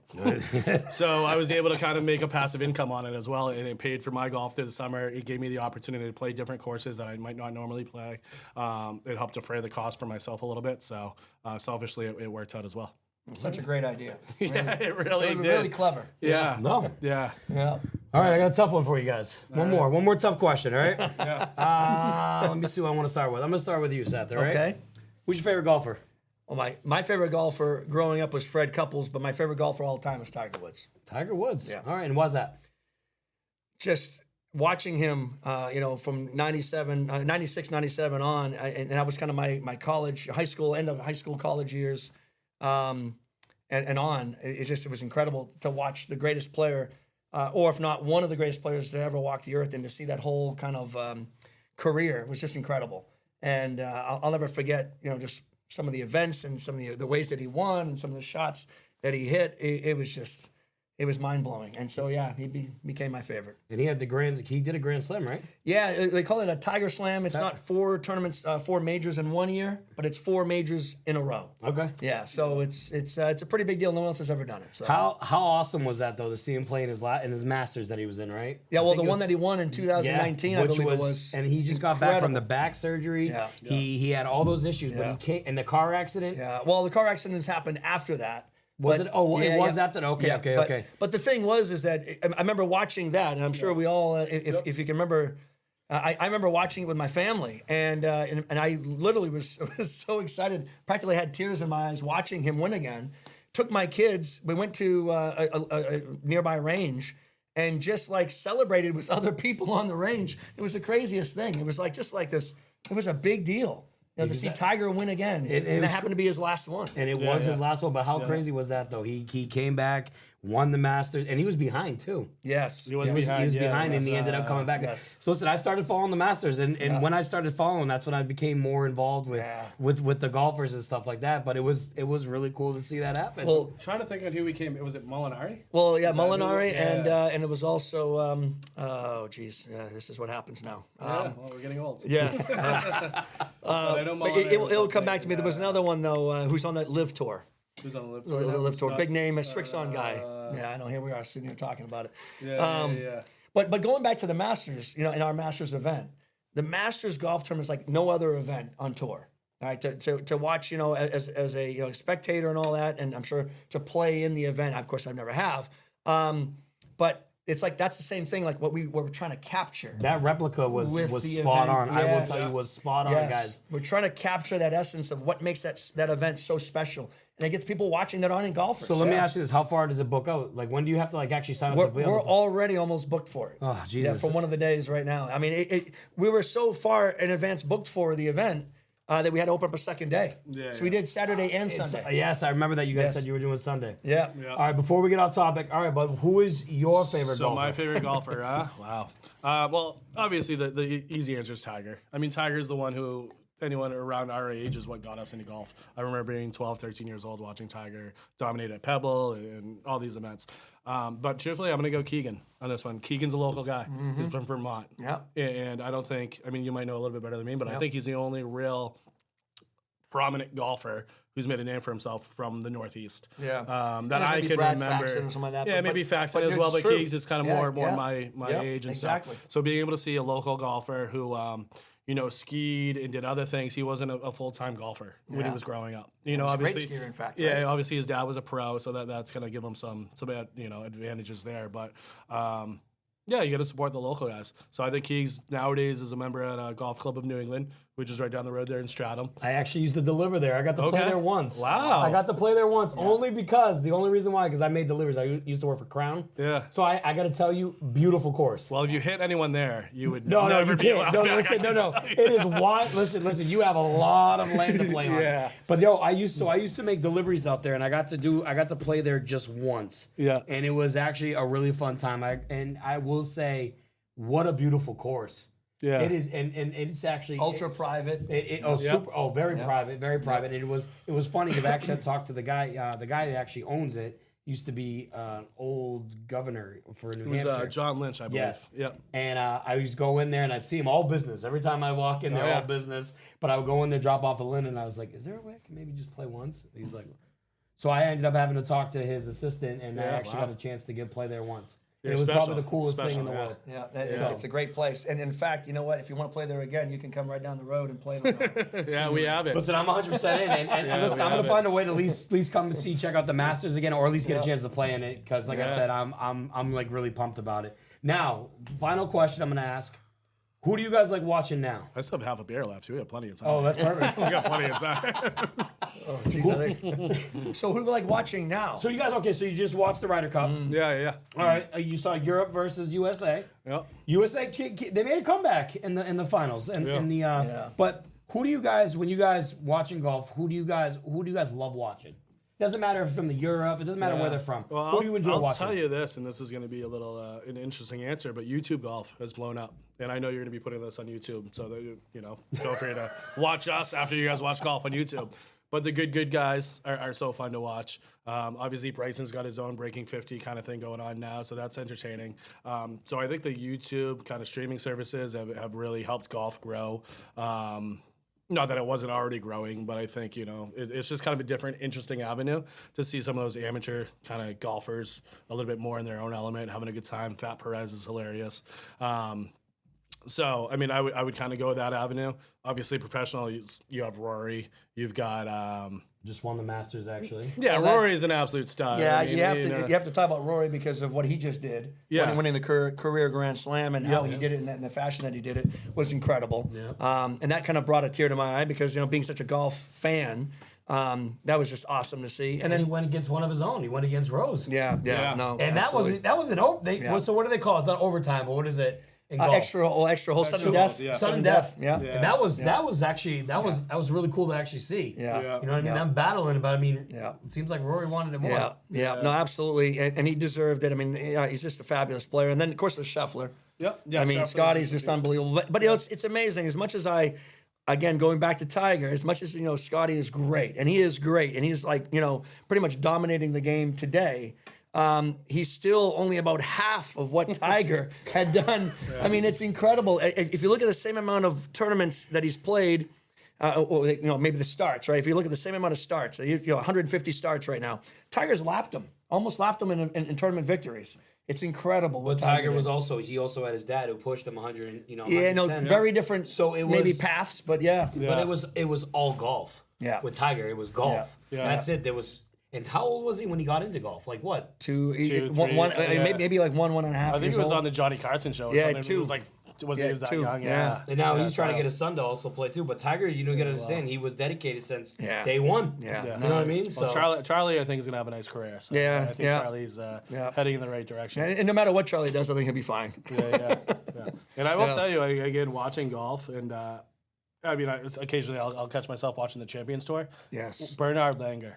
S2: So I was able to kind of make a passive income on it as well, and it paid for my golf through the summer. It gave me the opportunity to play different courses that I might not normally play. It helped defray the cost for myself a little bit. So selfishly, it worked out as well.
S3: Such a great idea.
S2: Yeah, it really did.
S3: Really clever.
S2: Yeah.
S1: No.
S2: Yeah.
S3: Yeah.
S1: All right, I got a tough one for you guys. One more tough question. All right. Let me see what I want to start with. I'm gonna start with you, Seth. All right.
S3: Okay.
S1: Who's your favorite golfer?
S3: Well, my favorite golfer growing up was Fred Couples, but my favorite golfer all the time is Tiger Woods.
S1: Tiger Woods.
S3: Yeah.
S1: All right, and why's that?
S3: Just watching him, from 96, 97 on, and that was kind of my college, end of high school, college years, and on. It was incredible to watch the greatest player, or if not one of the greatest players to ever walk the earth, and to see that whole kind of career was just incredible. And I'll never forget, just some of the events and some of the ways that he won and some of the shots that he hit. It was mind blowing, and so he became my favorite.
S1: And he did a Grand Slam, right?
S3: Yeah, they call it a Tiger Slam. It's not 4 tournaments, 4 majors in one year, but it's 4 majors in a row.
S1: Okay.
S3: Yeah, so it's a pretty big deal. No one else has ever done it. So
S1: How awesome was that though to see him play in his Masters that he was in, right?
S3: yeah, well, the one that he won in 2019, I believe it was,
S1: and he just got back from the back surgery.
S3: Yeah.
S1: He had all those issues, but he came in the car accident.
S3: Yeah, well, the car accidents happened after that.
S1: Was it? Oh, it was after that. Okay, okay.
S3: But the thing was that I remember watching that, and I'm sure we all, if you can remember, I remember watching it with my family, and I literally was so excited, practically had tears in my eyes watching him win again. Took my kids, we went to a nearby range, and just like celebrated with other people on the range. It was the craziest thing. It was just like this. It was a big deal. To see Tiger win again, and that happened to be his last one.
S1: And it was his last one, but how crazy was that, though? He came back, won the Masters, and he was behind, too.
S3: Yes.
S2: He was
S1: behind,
S2: behind,
S1: and he ended up coming back.
S3: Yes.
S1: So listen, I started following the Masters, and when I started following, that's when I became more involved with the golfers and stuff like that. But it was really cool to see that happen.
S3: Well,
S2: Trying to think of who we came. Was it Molinari?
S3: well, yeah,
S2: Is that who-
S3: Molinari,
S2: yeah.
S3: and it was also, this is what happens now.
S2: Well, we're getting old.
S3: Yes.
S2: But I know
S3: But
S2: Molinari
S3: it'll
S2: was
S3: come back to me. There was another one, though, who's on that Live Tour.
S2: Who's on the live
S3: The
S2: tour?
S3: Live Tour. Big name, a Strixon guy. Yeah, I know. Here we are sitting here talking about it.
S2: Yeah.
S3: But going back to the Masters, in our Masters event, the Masters golf tournament is like no other event on tour. All right, to watch, as a spectator and all that, and I'm sure to play in the event. Of course, I never have. But it's like that's the same thing, like what we were trying to capture.
S1: that replica was
S3: With the
S1: spot
S3: event,
S1: on. I will
S3: yes.
S1: tell you, was spot on,
S3: Yes.
S1: guys.
S3: We're trying to capture that essence of what makes that event so special, and it gets people watching that aren't in golfers.
S1: So let me ask you this: how far does it book out? Like, when do you have to actually sign up? to be able
S3: We're
S1: to-
S3: already almost booked for it.
S1: Oh, Jesus.
S3: Yeah, for one of the days right now. I mean, we were so far in advance booked for the event that we had to open up a second day.
S2: Yeah,
S3: So we did Saturday and Sunday.
S1: Yes, I remember that you guys
S3: Yes.
S1: said you were doing Sunday.
S3: Yeah.
S1: All right, before we get off topic, all right, but who is your favorite
S2: So
S1: golfer?
S2: my favorite golfer, wow. Well, obviously the easy answer is Tiger. I mean, Tiger's the one who anyone around our age is what got us into golf. I remember being 12, 13 years old watching Tiger dominate at Pebble and all these events. But truthfully, I'm going to go Keegan on this one. Keegan's a local guy. He's from Vermont.
S3: Yeah.
S2: And I don't think, you might know a little bit better than me, but I think he's the only real prominent golfer who's made a name for himself from the Northeast.
S3: Yeah.
S2: That I
S3: maybe
S2: can
S3: Brad
S2: remember.
S3: Faxon or something like that,
S2: Yeah,
S3: but-
S2: maybe
S3: but
S2: Faxon as well,
S3: it's
S2: but
S3: true.
S2: Keegs is kind of
S3: Yeah,
S2: more
S3: yeah.
S2: my
S3: Yeah,
S2: age and
S3: exactly.
S2: stuff. So being able to see a local golfer who, skied and did other things, he wasn't a full-time golfer when he
S3: Yeah.
S2: was growing up.
S3: was a great
S2: Obviously,
S3: skier, in fact,
S2: Yeah,
S3: right?
S2: obviously his dad was a pro, so that's gonna give him some advantages there. But yeah, you got to support the local guys. So I think Keegs nowadays is a member at a golf club of New England, which is right down the road there in Stratham.
S1: I actually used to deliver there. I got to play
S2: Okay.
S1: there once.
S2: Wow.
S1: I got to play there once only because, the only reason why, because I made deliveries. I used to work for Crown.
S2: Yeah.
S1: So I got to tell you, beautiful course.
S2: Well, if you hit anyone there, you would
S1: No,
S2: never
S1: you
S2: be allowed
S1: can't. No,
S2: back,
S1: listen,
S2: I can
S1: no.
S2: tell you.
S1: It is wide. Listen. You have a lot of land to play on.
S2: Yeah.
S1: But I used to make deliveries out there, and I got to play there just once.
S2: Yeah.
S1: And it was actually a really fun time. I will say, what a beautiful course.
S2: Yeah.
S1: It is, and it's actually
S3: Ultra private.
S1: Very private, very private. And it was funny because I actually had talked to the guy that actually owns it. Used to be an old governor for New
S2: It was
S1: Hampshire.
S2: John Lynch, I believe.
S1: Yes.
S2: Yep.
S1: And I used to go in there and I'd see him all business. Every time I walk in there,
S2: yeah.
S1: all business. But I would go in there, drop off the linen, and I was like, is there a way I can maybe just play once? He's like, so I ended up having to talk to his assistant, and I actually got a chance to play there once. And it was
S2: special.
S1: probably the coolest thing in the
S2: Special,
S1: world.
S3: Yeah, it's a great place. And in fact, you know what? If you want to play there again, you can come right down the road and play there.
S2: Yeah, we have it.
S1: Listen, I'm 100% in, and listen, I'm gonna find a way to at least come to check out the Masters again, or at least get a chance to play in it. Because, like I said, I'm like really pumped about it. Now, final question I'm going to ask. Who do you guys like watching now?
S2: I still have half a beer left. We got plenty of time.
S1: Oh, that's perfect.
S2: We got plenty of time.
S3: Oh, geez, I think. So who do we like watching now?
S1: So you guys, okay, so you just watched the Ryder Cup.
S2: Yeah.
S1: All right, you saw Europe versus USA.
S2: Yep.
S1: USA, they made a comeback in the finals. But who do you guys, when you guys watching golf, who do you guys love watching? Doesn't matter if it's from the Europe. It doesn't matter where they're from.
S2: Well,
S1: who do you enjoy
S2: I'll
S1: watching?
S2: tell you this, and this is going to be a little an interesting answer, but YouTube golf has blown up, and I know you're going to be putting this on YouTube, so that feel free to watch us after you guys watch golf on YouTube. But the good guys are so fun to watch. Obviously, Bryson's got his own breaking 50 kind of thing going on now, so that's entertaining. So I think the YouTube kind of streaming services have really helped golf grow. Not that it wasn't already growing, but I think, it's just kind of a different, interesting avenue to see some of those amateur kind of golfers a little bit more in their own element, having a good time. Fat Perez is hilarious. So, I mean, I would kind of go that avenue. Obviously, professional, you have Rory. You've got...
S1: Just won the Masters, actually.
S2: yeah, Rory is an absolute stud.
S3: Yeah,
S2: I mean,
S3: you have to talk about Rory because of what he just did.
S2: Yeah.
S3: Winning the career Grand Slam and how he did it in the fashion that he did it was incredible.
S1: Yeah.
S3: And that kind of brought a tear to my eye because, being such a golf fan, that was just awesome to see.
S1: And then he went against one of his own. He went against Rose.
S2: Yeah.
S3: No,
S1: And
S3: absolutely.
S1: that was an open. So what do they call it? It's not overtime, but what is it? In golf?
S3: Extra hole, sudden death.
S2: Yeah.
S3: Sudden death. Yeah.
S1: And that was really cool to actually see.
S3: Yeah.
S1: You know what I mean? I'm battling, but I mean,
S3: Yeah.
S1: it seems like Rory wanted it more.
S3: Yeah. No, absolutely. And he deserved it. I mean, he's just a fabulous player. And then, of course, there's Scheffler.
S2: Yep. Yeah,
S3: I mean,
S2: Scheffler
S3: Scotty's just unbelievable. But it's amazing. As much as again, going back to Tiger, as much as, Scotty is great, and he is great, and he's like, pretty much dominating the game today. He's still only about half of what Tiger had done. I mean, it's incredible. If you look at the same amount of tournaments that he's played, or maybe the starts, right? If you look at the same amount of starts, 150 starts right now, Tiger's almost lapped him in tournament victories. It's incredible.
S1: But Tiger was also had his dad who pushed him 100.
S3: Very different.
S1: So it was
S3: maybe paths, but yeah.
S1: But it was all golf.
S3: Yeah.
S1: With Tiger, it was golf.
S2: Yeah.
S1: That's it. There was. And how old was he when he got into golf? Like what?
S2: Two, three,
S3: maybe like one and a half.
S2: I think
S3: years
S2: it was
S3: old.
S2: on the Johnny Carson show. Or
S3: Yeah,
S2: something.
S3: two.
S2: It was like, he was that
S3: two.
S2: young?
S3: Yeah.
S1: And now he's trying to get his son to also play too. But Tiger, you got to understand, he was dedicated since day one.
S3: Yeah.
S1: You know what I mean?
S2: Well,
S1: So
S2: Charlie, I think, is going to have a nice career. So
S3: Yeah,
S2: I think
S3: yeah.
S2: Charlie's heading in the right direction.
S3: And no matter what Charlie does, I think he'll be fine.
S2: Yeah. And I will tell you, again, watching golf, and I mean, occasionally I'll catch myself watching the Champions Tour.
S3: Yes.
S2: Bernard Langer.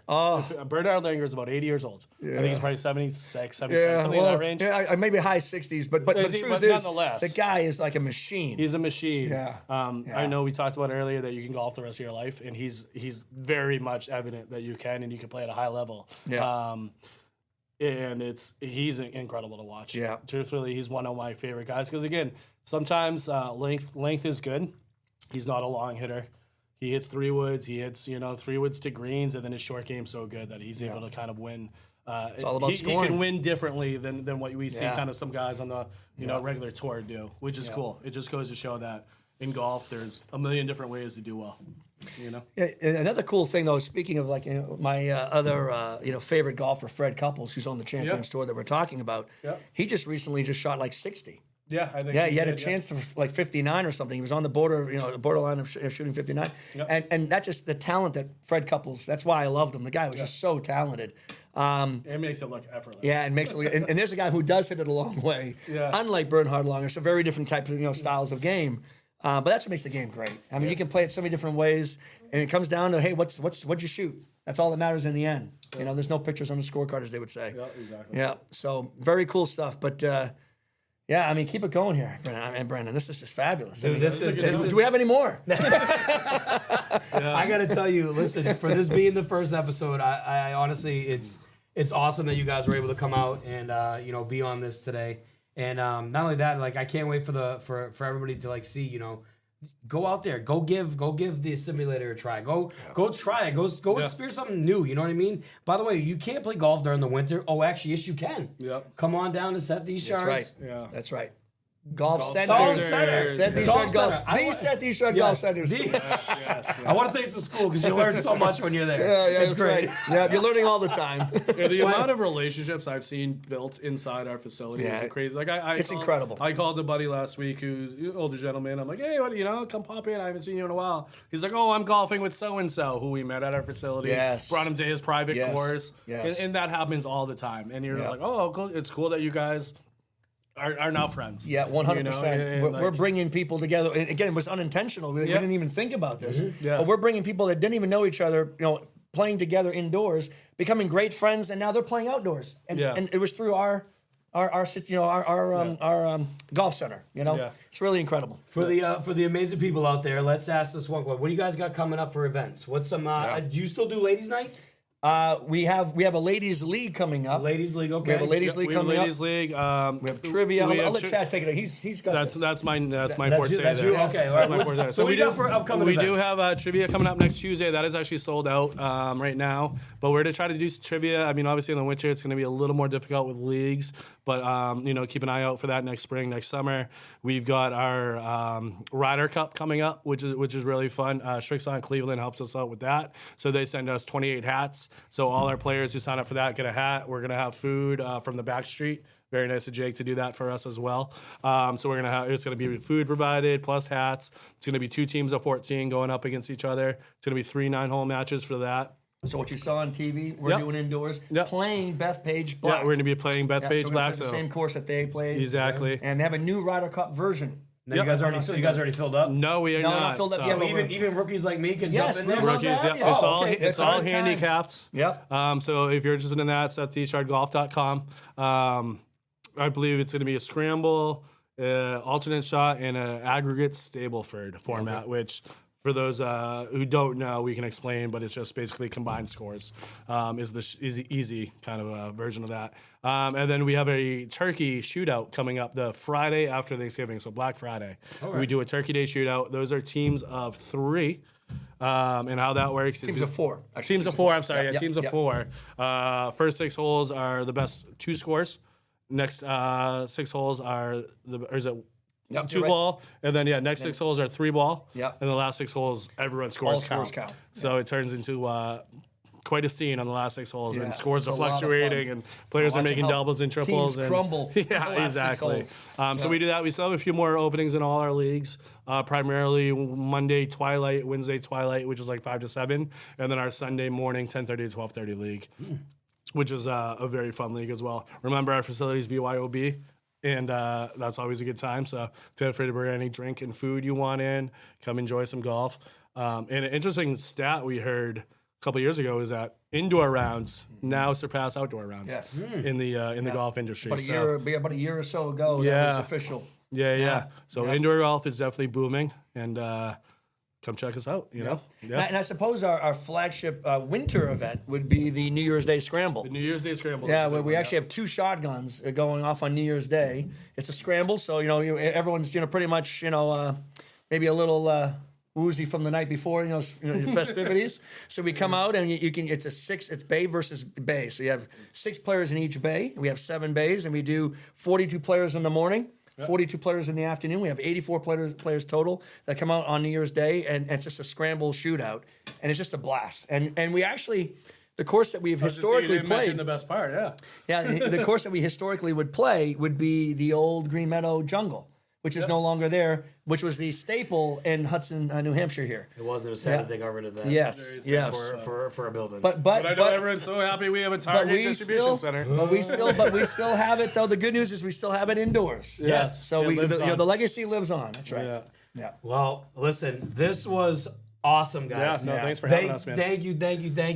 S2: Bernard Langer is about 80 years old. I think he's probably 76, 77, something in that range.
S3: Yeah, maybe high 60s, but the truth is,
S2: nonetheless,
S3: the guy is like a machine.
S2: He's a machine.
S3: Yeah.
S2: I know we talked about earlier that you can golf the rest of your life, and he's very much evident that you can, and you can play at a high level.
S3: Yeah.
S2: And he's incredible to watch.
S3: Yeah.
S2: Truthfully, he's one of my favorite guys because, again, sometimes length is good. He's not a long hitter. He hits 3 woods. He hits 3 woods to greens, and then his short game's so good that he's able to kind of win.
S3: It's all about scoring.
S2: He can win differently than what we see kind of some guys on the regular tour do, which is cool. It just goes to show that in golf, there's a million different ways to do well.
S3: Yeah, another cool thing, though, speaking of my other favorite golfer, Fred Couples, who's on the Champions Tour that we're talking about, he just recently shot like 60.
S2: Yeah, I think.
S3: Yeah, he had a chance for like 59 or something. He was on the borderline of shooting 59. Yep. And that's just the talent that Fred Couples. That's why I loved him. The guy was just so talented.
S2: It makes it look effortless.
S3: Yeah, and and there's a guy who does hit it a long way. Yeah. Unlike Bernhard Langer, so very different types of styles of game. But that's what makes the game great. I mean, you can play it so many different ways, and it comes down to what'd you shoot? That's all that matters in the end. Yeah. There's no pictures on the scorecard, as they would say.
S2: Yeah, exactly.
S3: Yeah, so very cool stuff. But yeah, I mean, keep it going here, Brandon. This is just fabulous.
S1: Dude,
S3: Do we have any more?
S1: I got to tell you, listen, for this being the first episode, I honestly, it's awesome that you guys were able to come out and be on this today. And not only that, like I can't wait for everybody to like see, go out there, go give the simulator a try. Go try it. Go experience something new. You know what I mean? By the way, you can't play golf during the winter. Oh, actually, yes, you can.
S2: Yep.
S1: Come on down to set these shards.
S3: That's right. Yeah. That's right. Golf
S2: Golf
S3: centers.
S2: centers.
S3: Set these
S1: Golf
S3: short golf.
S1: center. I
S3: These
S1: want-
S3: set these short
S1: Yes.
S3: golf centers.
S2: Yes.
S1: I want to say it's a school because you learn so much when you're there.
S3: Yeah,
S1: it's
S3: that's
S1: great.
S3: right. Yeah, you're learning all the time.
S2: Yeah, the amount of relationships I've seen built inside our facility
S3: Yeah.
S2: is crazy. Like
S3: It's incredible.
S2: I called a buddy last week who's an older gentleman. I'm like, hey, what, come pop in. I haven't seen you in a while. He's like, oh, I'm golfing with so and so who we met at our facility.
S3: Yes.
S2: Brought him to his private
S3: Yes.
S2: course.
S3: Yes.
S2: And that happens all the time. And you're just
S3: Yeah.
S2: like, oh, cool. It's cool that you guys are now friends.
S3: Yeah, 100%.
S2: You know, and
S3: We're
S2: like-
S3: bringing people together. And again, it was unintentional. We didn't even think about this.
S2: Yeah.
S3: But we're bringing people that didn't even know each other, playing together indoors, becoming great friends, and now they're playing outdoors. And,
S2: Yeah.
S3: and it was through our golf center.
S2: Yeah.
S3: It's really incredible.
S1: For the amazing people out there, let's ask this one question. What do you guys got coming up for events? What's some? Do you still do ladies' night?
S3: We have a ladies' league coming up.
S1: Ladies' league, okay.
S3: We have a ladies' league
S2: we have
S3: coming
S2: ladies
S3: up.
S2: league.
S3: We have trivia.
S2: we
S3: I'll
S2: have
S3: let
S2: tri-
S3: Chad take it. He's got this.
S2: That's my
S1: That's
S2: forte.
S1: you. That's
S2: there.
S1: you. Okay. All right.
S2: My forte.
S1: So we
S2: do
S1: got for upcoming
S2: We
S1: events.
S2: do have trivia coming up next Tuesday. That is actually sold out right now. But we're to try to do trivia. I mean, obviously in the winter it's going to be a little more difficult with leagues. But keep an eye out for that next spring, next summer. We've got our Ryder Cup coming up, which is really fun. Strixon Cleveland helps us out with that. So they send us 28 hats. So all our players who sign up for that get a hat. We're gonna have food from the back street. Very nice of Jake to do that for us as well. So it's gonna be food provided plus hats. It's gonna be 2 teams of 14 going up against each other. It's gonna be 3 9-hole matches for that.
S3: So what you saw on TV, we're
S2: Yep.
S3: doing indoors,
S2: Yep.
S3: playing Bethpage Black.
S2: Yeah, we're gonna be playing Beth
S3: Yeah,
S2: Page
S3: so we're gonna
S2: Black.
S3: play the
S2: So
S3: same course that they played.
S2: Exactly.
S3: And they have a new Ryder Cup version.
S1: Now, you guys already filled up.
S2: no, we are
S3: No,
S2: not.
S3: not filled up
S2: so-
S3: yet.
S1: So even rookies like me can
S3: Yes,
S1: jump in there.
S3: we're
S2: Rookies,
S3: Yeah,
S2: yeah.
S3: yeah.
S2: It's
S3: Oh,
S2: all
S3: okay.
S2: it's
S3: That's
S2: all
S3: our time.
S2: handicapped.
S3: Yep.
S2: So if you're interested in that, it's at thesharpgolf.com. I believe it's going to be a scramble, alternate shot, and an aggregate Stableford format, which for those who don't know, we can explain, but it's just basically combined scores. Is the easy kind of version of that. And then we have a turkey shootout coming up the Friday after Thanksgiving, so Black Friday. We do a Turkey Day shootout. Those are teams of 3. And how that works is
S3: Teams of 4. Actually,
S2: Teams of 4. I'm sorry.
S3: Yep,
S2: Yeah, teams of
S3: yep.
S2: 4. First 6 holes are the best 2 scores. Next 6 holes are
S3: Yep,
S2: 2
S3: you're right.
S2: ball, and then next 6 holes are 3 ball.
S3: Yep.
S2: And the last 6 holes, everyone scores
S3: All scores count.
S2: So it turns into quite a scene on the last 6 holes,
S3: Yeah,
S2: and scores
S3: it's
S2: are
S3: a lot of
S2: fluctuating,
S3: fun.
S2: and players are
S3: Watching
S2: making
S3: how
S2: doubles and triples.
S3: teams
S2: and
S3: crumble in the
S2: Yeah,
S3: last 6
S2: exactly.
S3: holes.
S2: So we do that. We still have a few more openings in all our leagues. Primarily Monday twilight, Wednesday twilight, which is like 5 to 7, and then our Sunday morning 10:30 to 12:30 league. Which is a very fun league as well. Remember, our facility is BYOB, and that's always a good time. So feel free to bring any drink and food you want in. Come enjoy some golf. And an interesting stat we heard a couple years ago is that indoor rounds now surpass outdoor rounds
S3: Yes.
S2: in the golf industry.
S3: About a year or so ago, that was
S2: Yeah.
S3: official.
S2: Yeah. So indoor golf is definitely booming, and come check us out. You know,
S3: And I suppose our flagship winter event would be the New Year's Day Scramble.
S2: New Year's Day scramble.
S3: Yeah, where we actually have 2 shotguns going off on New Year's Day. It's a scramble, so everyone's pretty much maybe a little woozy from the night before, festivities. So we come out and you can. It's bay versus bay. So you have 6 players in each bay. We have 7 bays, and we do 42 players in the morning. 42 players in the afternoon. We have 84 players total that come out on New Year's Day, and it's just a scramble shootout, and it's just a blast. And we actually, the course that we've historically played,
S2: the best part,
S3: the course that we historically would play would be the old Green Meadow Jungle, which is no longer there, which was the staple in Hudson, New Hampshire here.
S1: It wasn't a sad that they got rid of that.
S3: Yes, yes.
S1: For a building.
S3: But
S2: But I know everyone's so happy we have a Target distribution center.
S3: But we still have it though. The good news is we still have it indoors.
S2: Yes.
S3: So
S2: It lives on.
S3: the legacy lives on. That's right.
S2: Yeah.
S3: Yeah.
S1: Well, listen, this was awesome, guys.
S2: Yeah, no, thanks for having us, man.
S1: Thank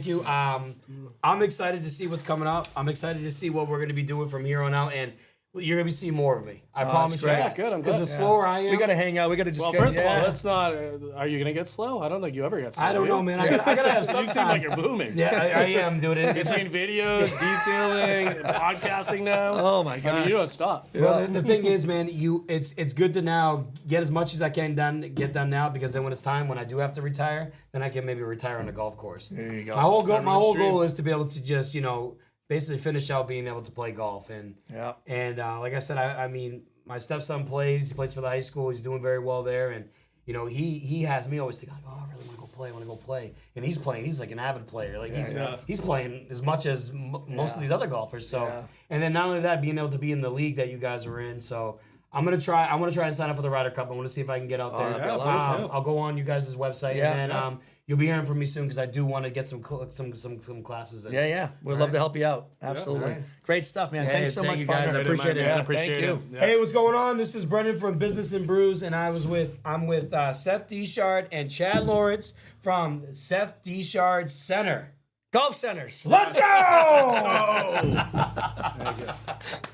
S1: you. I'm excited to see what's coming up. I'm excited to see what we're going to be doing from here on out, and you're going to be seeing more of me. I promise you
S3: great.
S1: that.
S2: Yeah, good, I'm
S1: Because
S2: glad.
S1: the slower I am,
S3: We got to hang out. We got to just.
S2: Well,
S3: get,
S2: first of all,
S3: yeah.
S2: let's not. Are you gonna get slow? I don't think you ever get slow.
S1: I don't know, man. I gotta have some
S2: You seem
S1: time.
S2: like you're booming.
S1: Yeah, I am, dude.
S2: Between videos, detailing, podcasting now.
S3: Oh my
S2: I
S3: gosh.
S2: mean, you don't stop.
S1: Well, the thing is, man, it's good to now get as much as I can get done now, because then when it's time, when I do have to retire, then I can maybe retire on the golf course.
S3: There you go.
S1: My whole
S2: Start
S1: goal
S2: running stream.
S1: is to be able to just basically finish out being able to play golf. And like I said, I mean, my stepson plays. He plays for the high school. He's doing very well there. And you know, he has me always thinking, like, oh, I really want to go play. I want to go play. And he's playing. He's like an avid player. Like he's playing as much as most of these other golfers. So and then not only that, being able to be in the league that you guys are in. So I'm gonna try and sign up for the Ryder Cup. I want to see if I can get out there. I'll go on you guys' website and then you'll be hearing from me soon because I do want to get some classes in.
S3: We'd love to help you out. Absolutely. Great stuff, man. Thanks so much,
S1: you guys. I appreciate it.
S2: Appreciate
S3: Thank you.
S2: Yes.
S1: Hey, what's going on? This is Brendan from Business and Brews, and I'm with Seth Deshard and Chad Lawrence from Seth Deshard Center.
S3: Golf centers.
S1: Let's go!
S2: Oh. There you go.